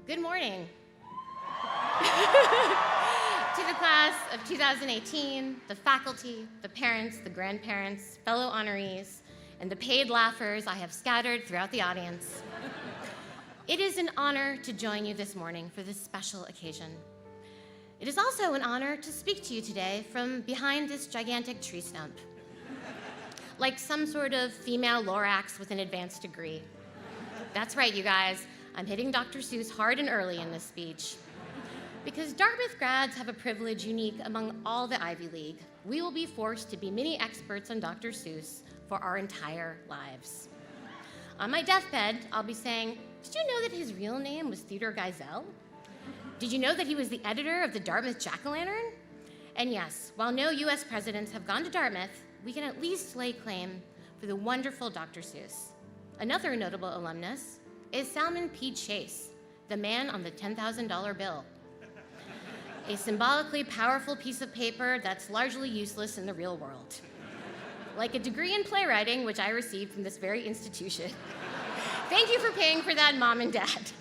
Good morning. To the class of 2018, the faculty, the parents, the grandparents, fellow honorees, and the paid laughers I have scattered throughout the audience. It is an honor to join you this morning for this special occasion. It is also an honor to speak to you today from behind this gigantic tree stump, like some sort of female Lorax with an advanced degree. That's right, you guys. I'm hitting Dr. Seuss hard and early in this speech. Because Dartmouth grads have a privilege unique among all the Ivy League. We will be forced to be mini experts on Dr. Seuss for our entire lives. On my deathbed, I'll be saying, did you know that his real name was Theodore Geisel? Did you know that he was the editor of the Dartmouth Jack-o'-lantern? And yes, while no US presidents have gone to Dartmouth, we can at least lay claim for the wonderful Dr. Seuss. Another notable alumnus is Salmon P. Chase, the man on the $10,000 bill. A symbolically powerful piece of paper that's largely useless in the real world. Like a degree in playwriting, which I received from this very institution. Thank you for paying for that, Mom and Dad.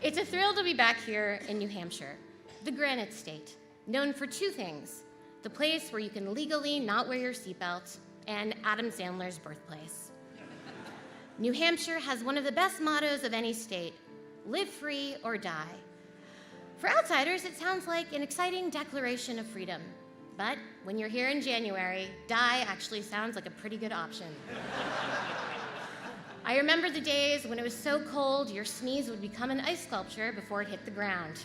It's a thrill to be back here in New Hampshire, the Granite State, known for two things: the place where you can legally not wear your seatbelt, and Adam Sandler's birthplace. New Hampshire has one of the best mottos of any state: live free or die. For outsiders, it sounds like an exciting declaration of freedom. But when you're here in January, die actually sounds like a pretty good option. I remember the days when it was so cold, your sneeze would become an ice sculpture before it hit the ground.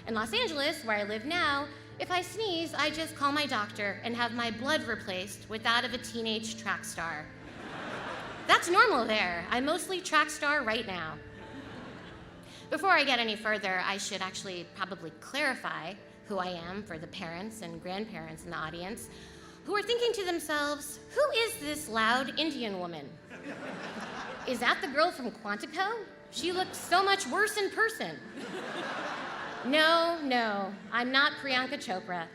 In Los Angeles, where I live now, if I sneeze, I just call my doctor and have my blood replaced with that of a teenage track star. That's normal there. I'm mostly track star right now. Before I get any further, I should actually probably clarify who I am for the parents and grandparents in the audience who are thinking to themselves, who is this loud Indian woman? Is that the girl from Quantico? She looks so much worse in person. No, I'm not Priyanka Chopra.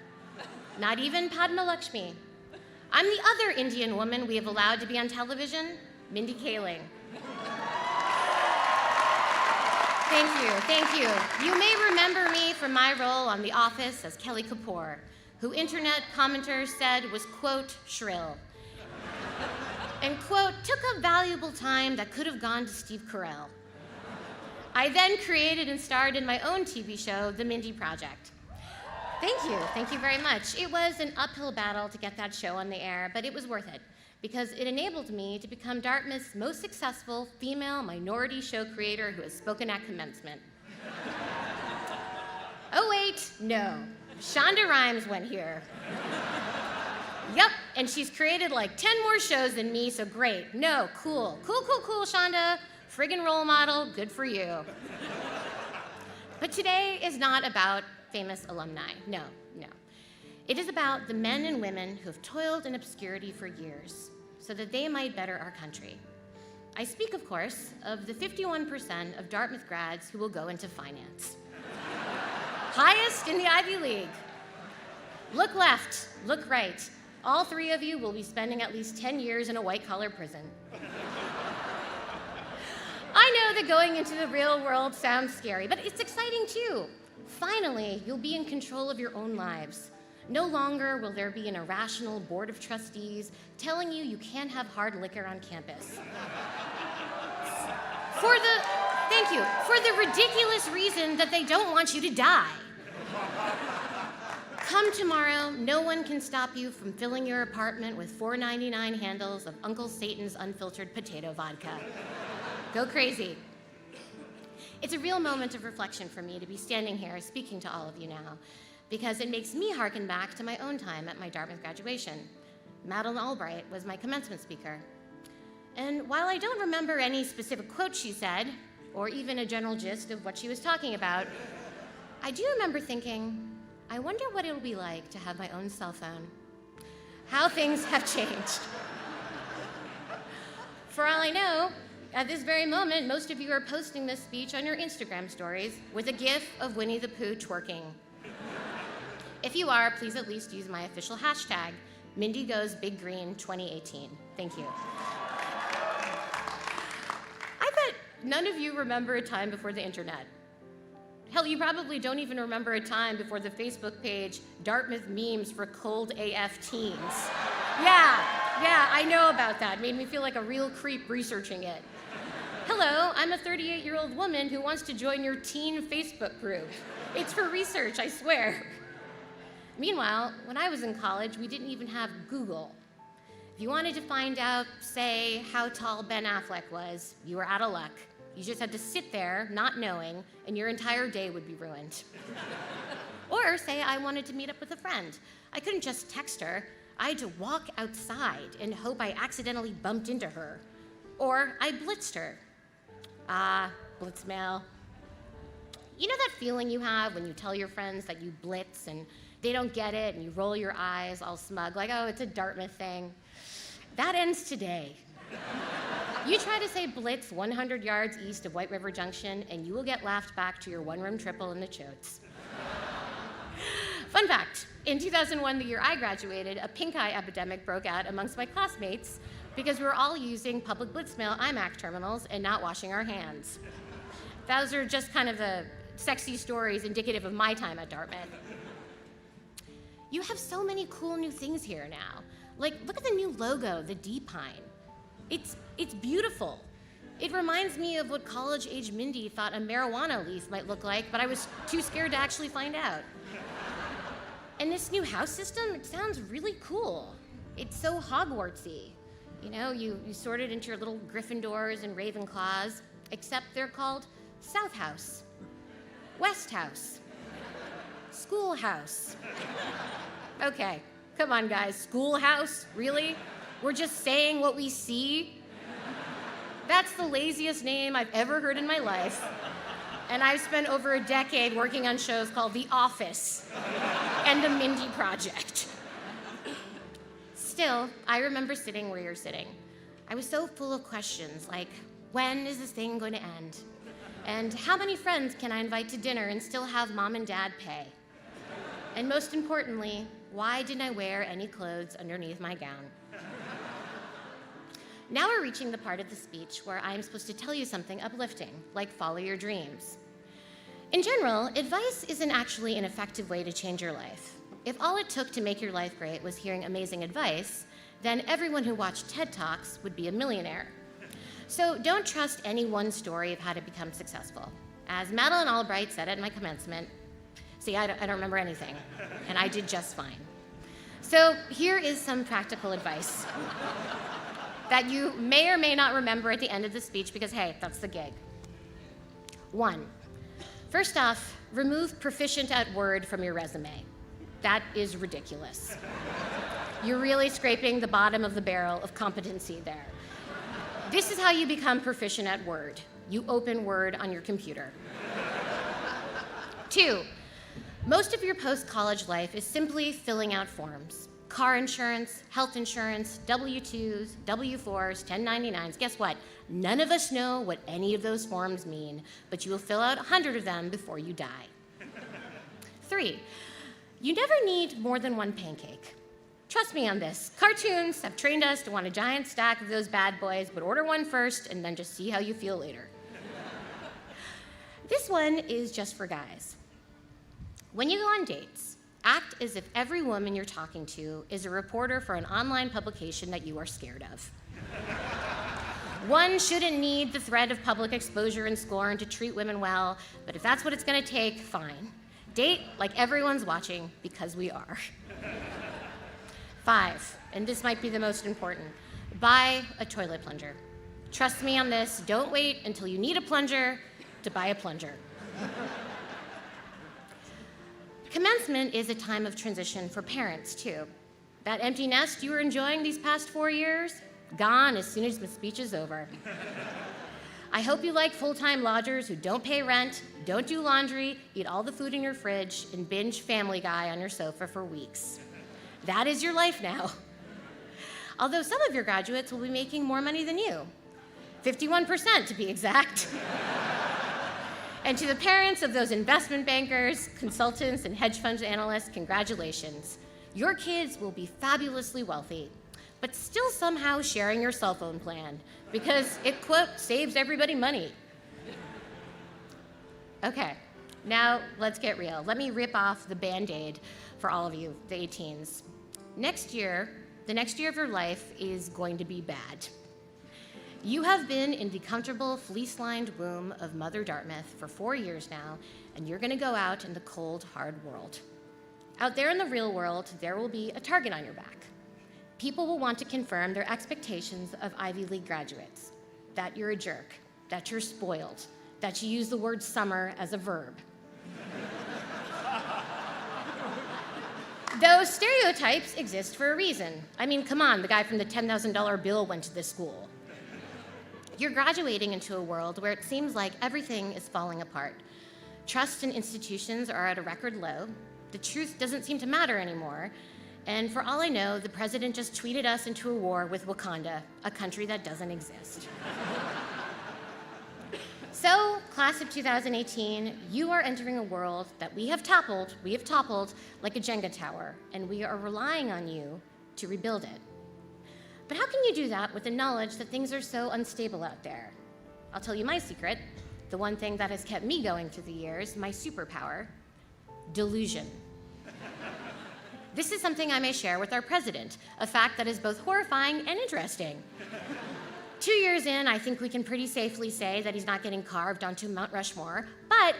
Not even Padma Lakshmi. I'm the other Indian woman we have allowed to be on television, Mindy Kaling. Thank you. You may remember me from my role on The Office as Kelly Kapoor, who internet commenters said was, quote, shrill. And, quote, took up valuable time that could have gone to Steve Carell. I then created and starred in my own TV show, The Mindy Project. Thank you very much. It was an uphill battle to get that show on the air, but it was worth it, because it enabled me to become Dartmouth's most successful female minority show creator who has spoken at commencement. Oh wait, no. Shonda Rhimes went here. Yep, and she's created like 10 more shows than me, so great. No, cool, Shonda. Friggin' role model, good for you. But today is not about famous alumni, no. It is about the men and women who have toiled in obscurity for years so that they might better our country. I speak, of course, of the 51% of Dartmouth grads who will go into finance. Highest in the Ivy League. Look left, look right. All three of you will be spending at least 10 years in a white-collar prison. I know that going into the real world sounds scary, but it's exciting too. Finally, you'll be in control of your own lives. No longer will there be an irrational board of trustees telling you can't have hard liquor on campus. For the ridiculous reason that they don't want you to die. Come tomorrow, no one can stop you from filling your apartment with $4.99 handles of Uncle Satan's unfiltered potato vodka. Go crazy. It's a real moment of reflection for me to be standing here speaking to all of you now, because it makes me harken back to my own time at my Dartmouth graduation. Madeleine Albright was my commencement speaker. And while I don't remember any specific quote she said, or even a general gist of what she was talking about, I do remember thinking, I wonder what it'll be like to have my own cell phone. How things have changed. For all I know, at this very moment, most of you are posting this speech on your Instagram stories with a gif of Winnie the Pooh twerking. If you are, please at least use my official hashtag, MindyGoesBigGreen2018. Thank you. I bet none of you remember a time before the internet. Hell, you probably don't even remember a time before the Facebook page, Dartmouth Memes for Cold AF Teens. Yeah, I know about that. It made me feel like a real creep researching it. Hello, I'm a 38-year-old woman who wants to join your teen Facebook group. It's for research, I swear. Meanwhile, when I was in college, we didn't even have Google. If you wanted to find out, say, how tall Ben Affleck was, you were out of luck. You just had to sit there, not knowing, and your entire day would be ruined. Or say I wanted to meet up with a friend. I couldn't just text her. I had to walk outside and hope I accidentally bumped into her. Or I blitzed her. Blitzmail. You know that feeling you have when you tell your friends that you blitz and they don't get it and you roll your eyes all smug, like, oh, it's a Dartmouth thing? That ends today. You try to say blitz 100 yards east of White River Junction, and you will get laughed back to your one-room triple in the Chotes. Fun fact, in 2001, the year I graduated, a pink eye epidemic broke out amongst my classmates because we were all using public blitzmail IMAC terminals and not washing our hands. Those are just kind of the sexy stories indicative of my time at Dartmouth. You have so many cool new things here now. Like, look at the new logo, the D-Pine. It's beautiful. It reminds me of what college-age Mindy thought a marijuana leaf might look like, but I was too scared to actually find out. And this new house system, it sounds really cool. It's so Hogwartsy. You know, you sort it into your little Gryffindors and Ravenclaws, except they're called South House, West House, Schoolhouse. Okay, come on guys, Schoolhouse, really? We're just saying what we see? That's the laziest name I've ever heard in my life. And I've spent over a decade working on shows called The Office and the Mindy Project. Still, I remember sitting where you're sitting. I was so full of questions like, when is this thing going to end? And how many friends can I invite to dinner and still have mom and dad pay? And most importantly, why didn't I wear any clothes underneath my gown? Now we're reaching the part of the speech where I'm supposed to tell you something uplifting, like follow your dreams. In general, advice isn't actually an effective way to change your life. If all it took to make your life great was hearing amazing advice, then everyone who watched TED Talks would be a millionaire. So don't trust any one story of how to become successful. As Madeleine Albright said at my commencement, see, I don't remember anything, and I did just fine. So here is some practical advice that you may or may not remember at the end of the speech because, hey, that's the gig. 1, first off, remove proficient at Word from your resume. That is ridiculous. You're really scraping the bottom of the barrel of competency there. This is how you become proficient at Word. You open Word on your computer. 2, most of your post-college life is simply filling out forms. Car insurance, health insurance, W-2s, W-4s, 1099s. Guess what? None of us know what any of those forms mean, but you will fill out 100 of them before you die. 3, you never need more than one pancake. Trust me on this. Cartoons have trained us to want a giant stack of those bad boys, but order one first and then just see how you feel later. This one is just for guys. When you go on dates, act as if every woman you're talking to is a reporter for an online publication that you are scared of. One shouldn't need the threat of public exposure and scorn to treat women well, but if that's what it's gonna take, fine. Date like everyone's watching, because we are. 5, and this might be the most important, buy a toilet plunger. Trust me on this, don't wait until you need a plunger to buy a plunger. Commencement is a time of transition for parents, too. That empty nest you were enjoying these past 4 years, gone as soon as the speech is over. I hope you like full-time lodgers who don't pay rent, don't do laundry, eat all the food in your fridge, and binge Family Guy on your sofa for weeks. That is your life now. Although some of your graduates will be making more money than you. 51% to be exact. And to the parents of those investment bankers, consultants, and hedge fund analysts, congratulations. Your kids will be fabulously wealthy, but still somehow sharing your cell phone plan because it, quote, saves everybody money. Okay, now let's get real. Let me rip off the Band-Aid for all of you, the 18s. Next year, the next year of your life is going to be bad. You have been in the comfortable, fleece-lined womb of Mother Dartmouth for 4 years now, and you're gonna go out in the cold, hard world. Out there in the real world, there will be a target on your back. People will want to confirm their expectations of Ivy League graduates, that you're a jerk, that you're spoiled, that you use the word summer as a verb. Those stereotypes exist for a reason. I mean, come on, the guy from the $10,000 bill went to this school. You're graduating into a world where it seems like everything is falling apart. Trust in institutions are at a record low. The truth doesn't seem to matter anymore. And for all I know, the president just tweeted us into a war with Wakanda, a country that doesn't exist. So, class of 2018, you are entering a world that we have toppled like a Jenga tower, and we are relying on you to rebuild it. But how can you do that with the knowledge that things are so unstable out there? I'll tell you my secret, the one thing that has kept me going through the years, my superpower: delusion. This is something I may share with our president, a fact that is both horrifying and interesting. 2 years in, I think we can pretty safely say that he's not getting carved onto Mount Rushmore, but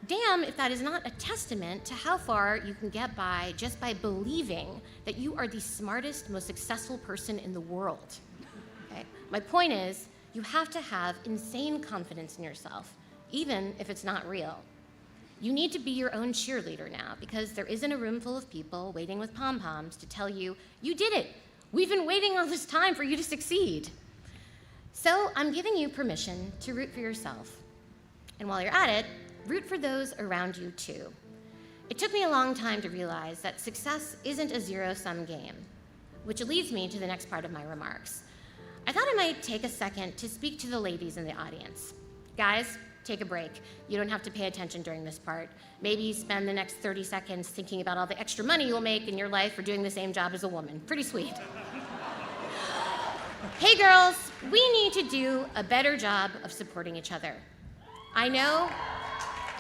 damn if that is not a testament to how far you can get by just by believing that you are the smartest, most successful person in the world. Okay? My point is, you have to have insane confidence in yourself, even if it's not real. You need to be your own cheerleader now, because there isn't a room full of people waiting with pom-poms to tell you, you did it. We've been waiting all this time for you to succeed. So I'm giving you permission to root for yourself. And while you're at it, root for those around you too. It took me a long time to realize that success isn't a zero-sum game, which leads me to the next part of my remarks. I thought I might take a second to speak to the ladies in the audience. Guys, take a break. You don't have to pay attention during this part. Maybe spend the next 30 seconds thinking about all the extra money you'll make in your life for doing the same job as a woman. Pretty sweet. Hey girls, we need to do a better job of supporting each other. I know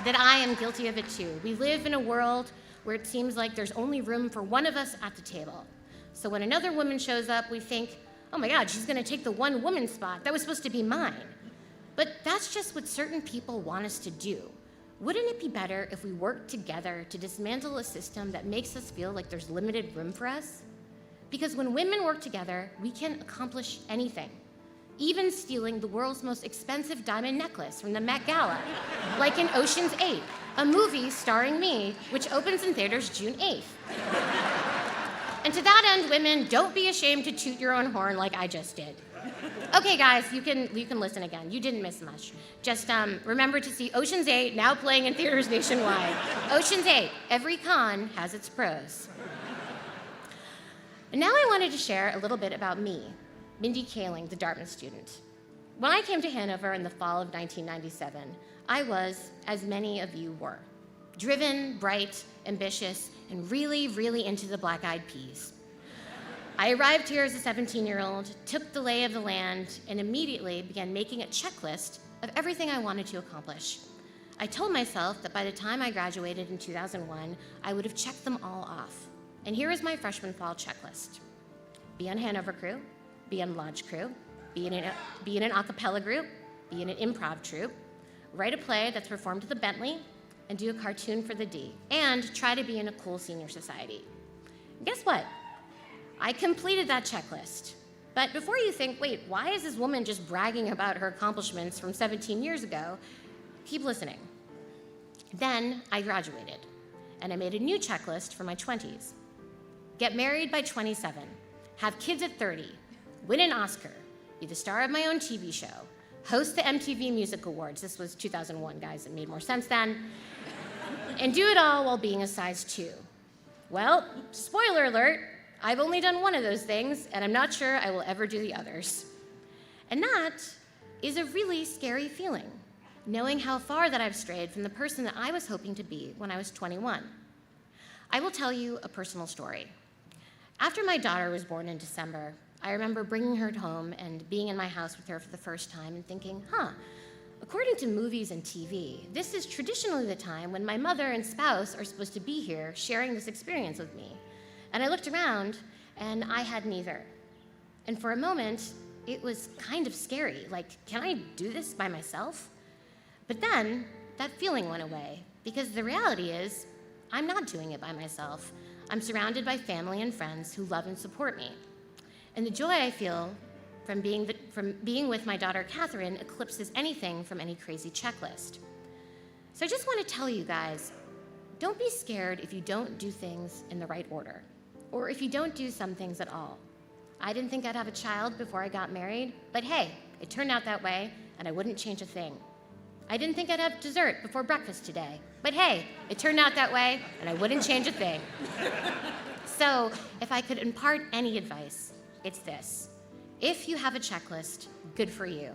that I am guilty of it too. We live in a world where it seems like there's only room for one of us at the table. So when another woman shows up, we think, oh my God, she's gonna take the one woman spot. That was supposed to be mine. But that's just what certain people want us to do. Wouldn't it be better if we worked together to dismantle a system that makes us feel like there's limited room for us? Because when women work together, we can accomplish anything. Even stealing the world's most expensive diamond necklace from the Met Gala, like in Ocean's 8, a movie starring me, which opens in theaters June 8th. And to that end, women, don't be ashamed to toot your own horn like I just did. Okay, guys, you can listen again. You didn't miss much. Just remember to see Ocean's 8, now playing in theaters nationwide. Ocean's 8, every con has its pros. And now I wanted to share a little bit about me, Mindy Kaling, the Dartmouth student. When I came to Hanover in the fall of 1997, I was, as many of you were, driven, bright, ambitious, and really, really into the Black Eyed Peas. I arrived here as a 17-year-old, took the lay of the land, and immediately began making a checklist of everything I wanted to accomplish. I told myself that by the time I graduated in 2001, I would have checked them all off. And here is my freshman fall checklist. Be on Hanover crew, be on lodge crew, be in an a cappella group, be in an improv troupe, write a play that's performed at the Bentley, and do a cartoon for the D, and try to be in a cool senior society. And guess what? I completed that checklist. But before you think, wait, why is this woman just bragging about her accomplishments from 17 years ago? Keep listening. Then I graduated, and I made a new checklist for my 20s. Get married by 27, have kids at 30, win an Oscar, be the star of my own TV show, host the MTV Music Awards. This was 2001, guys, it made more sense then. And do it all while being a size 2. Well, spoiler alert, I've only done one of those things, and I'm not sure I will ever do the others. And that is a really scary feeling, knowing how far that I've strayed from the person that I was hoping to be when I was 21. I will tell you a personal story. After my daughter was born in December, I remember bringing her home and being in my house with her for the first time and thinking, According to movies and TV, this is traditionally the time when my mother and spouse are supposed to be here sharing this experience with me. And I looked around, and I had neither. And for a moment, it was kind of scary, like, can I do this by myself? But then, that feeling went away, because the reality is, I'm not doing it by myself. I'm surrounded by family and friends who love and support me. And the joy I feel from being with my daughter, Catherine, eclipses anything from any crazy checklist. So I just want to tell you guys, don't be scared if you don't do things in the right order, or if you don't do some things at all. I didn't think I'd have a child before I got married, but hey, it turned out that way, and I wouldn't change a thing. I didn't think I'd have dessert before breakfast today, but hey, it turned out that way, and I wouldn't change a thing. So if I could impart any advice, it's this. If you have a checklist, good for you.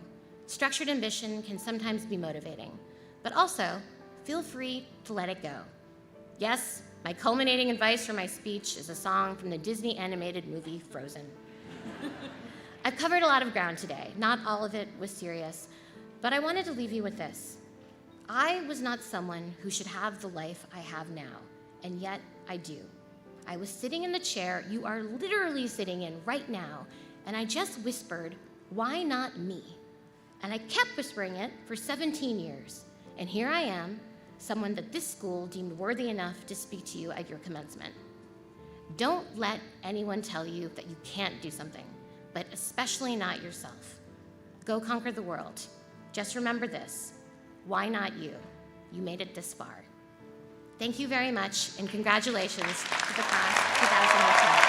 Structured ambition can sometimes be motivating, but also feel free to let it go. Yes, my culminating advice for my speech is a song from the Disney animated movie Frozen. I've covered a lot of ground today. Not all of it was serious, but I wanted to leave you with this. I was not someone who should have the life I have now, and yet I do. I was sitting in the chair you are literally sitting in right now, and I just whispered, why not me? And I kept whispering it for 17 years. And here I am, someone that this school deemed worthy enough to speak to you at your commencement. Don't let anyone tell you that you can't do something, but especially not yourself. Go conquer the world. Just remember this, why not you? You made it this far. Thank you very much, and congratulations to the class of 2018.